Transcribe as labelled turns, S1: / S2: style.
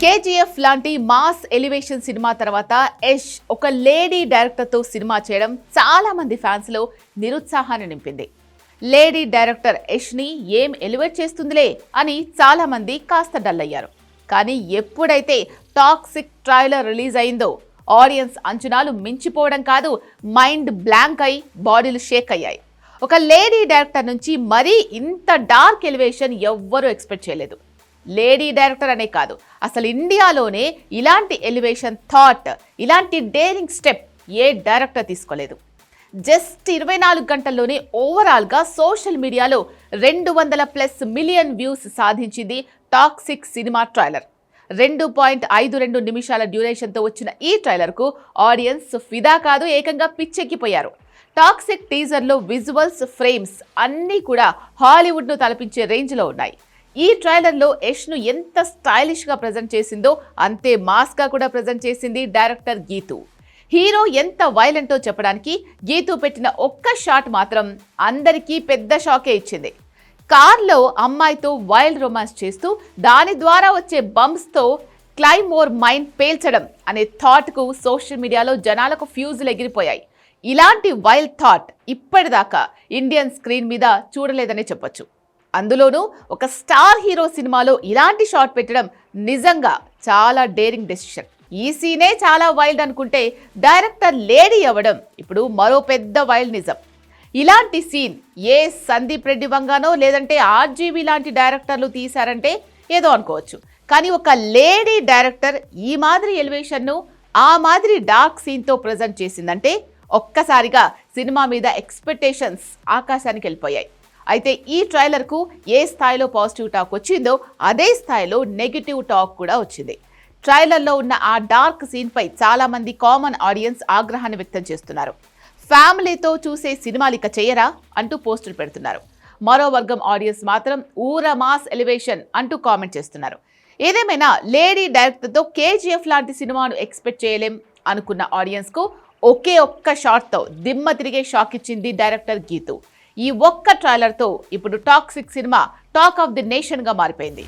S1: KGF లాంటి mass elevation cinema తర్వాత యష్ ఒక లేడీ డైరెక్టర్తో సినిమా చేయడం చాలా మంది ఫ్యాన్స్లో నిరుత్సాహాన్ని నింపింది. లేడీ డైరెక్టర్ యష్ని ఏం ఎలివేట్ చేస్తుందిలే అని చాలా మంది కాస్త డల్ అయ్యారు. కానీ ఎప్పుడైతే టాక్సిక్ ట్రైలర్ రిలీజ్ అయిందో ఆడియన్స్ అంచనాలు మించిపోవడం కాదు, మైండ్ బ్లాంక్ అయి బాడీలు షేక్ అయ్యాయి. ఒక లేడీ డైరెక్టర్ నుంచి మరీ ఇంత డార్క్ ఎలివేషన్ ఎవ్వరూ ఎక్స్పెక్ట్ చేయలేదు. లేడీ డైరెక్టర్ అనే కాదు, అసలు ఇండియాలోనే ఇలాంటి ఎలివేషన్ థాట్, ఇలాంటి డేరింగ్ స్టెప్ ఏ డైరెక్టర్ తీసుకోలేదు. జస్ట్ 24 గంటల్లోనే ఓవరాల్గా సోషల్ మీడియాలో 200+ మిలియన్ వ్యూస్ సాధించింది టాక్సిక్ సినిమా ట్రైలర్. 2.52 నిమిషాల డ్యూరేషన్తో వచ్చిన ఈ ట్రైలర్కు ఆడియన్స్ ఫిదా కాదు, ఏకంగా పిచ్చెక్కిపోయారు. టాక్సిక్ టీజర్లో విజువల్స్, ఫ్రేమ్స్ అన్నీ కూడా హాలీవుడ్ను తలపించే రేంజ్లో ఉన్నాయి. ఈ ట్రైలర్లో యష్ను ఎంత స్టైలిష్గా ప్రజెంట్ చేసిందో అంతే మాస్గా కూడా ప్రజెంట్ చేసింది డైరెక్టర్ గీతూ. హీరో ఎంత వైలెంటో చెప్పడానికి గీతూ పెట్టిన ఒక్క షాట్ మాత్రం అందరికీ పెద్ద షాకే ఇచ్చింది. కార్లో అమ్మాయితో వైల్డ్ రొమాన్స్ చేస్తూ దాని ద్వారా వచ్చే బంప్స్తో క్లైమోర్ మైండ్ పేల్చడం అనే థాట్కు సోషల్ మీడియాలో జనాలకు ఫ్యూజులు ఎగిరిపోయాయి. ఇలాంటి వైల్డ్ థాట్ ఇప్పటిదాకా ఇండియన్ స్క్రీన్ మీద చూడలేదనే చెప్పొచ్చు. అందులోనూ ఒక స్టార్ హీరో సినిమాలో ఇలాంటి షాట్ పెట్టడం నిజంగా చాలా డేరింగ్ డెసిషన్. ఈ సీనే చాలా వైల్డ్ అనుకుంటే డైరెక్టర్ లేడీ అవ్వడం ఇప్పుడు మరో పెద్ద వైల్డ్ నిజం. ఇలాంటి సీన్ ఏ సందీప్ రెడ్డి వంగానో లేదంటే ఆర్జీవి లాంటి డైరెక్టర్లు తీశారంటే ఏదో అనుకోవచ్చు. కానీ ఒక లేడీ డైరెక్టర్ ఈ మాదిరి ఎలివేషన్ను ఆ మాదిరి డార్క్ సీన్తో ప్రజెంట్ చేసిందంటే ఒక్కసారిగా సినిమా మీద ఎక్స్పెక్టేషన్స్ ఆకాశానికి వెళ్ళిపోయాయి. అయితే ఈ ట్రైలర్కు ఏ స్థాయిలో పాజిటివ్ టాక్ వచ్చిందో అదే స్థాయిలో నెగిటివ్ టాక్ కూడా వచ్చింది. ట్రైలర్లో ఉన్న ఆ డార్క్ సీన్పై చాలామంది కామన్ ఆడియన్స్ ఆగ్రహాన్ని వ్యక్తం చేస్తున్నారు. ఫ్యామిలీతో చూసే సినిమాలు ఇక చేయరా అంటూ పోస్టులు పెడుతున్నారు. మరో వర్గం ఆడియన్స్ మాత్రం ఊర మాస్ ఎలివేషన్ అంటూ కామెంట్ చేస్తున్నారు. ఏదేమైనా లేడీ డైరెక్టర్తో కేజీఎఫ్ లాంటి సినిమాను ఎక్స్పెక్ట్ చేయలేం అనుకున్న ఆడియన్స్కు ఒకే ఒక్క షాట్తో దిమ్మ తిరిగే షాక్ ఇచ్చింది డైరెక్టర్ గీతూ. ఈ ఒక్క ట్రైలర్తో ఇప్పుడు toxic cinema talk of the నేషన్గా మారిపోయింది.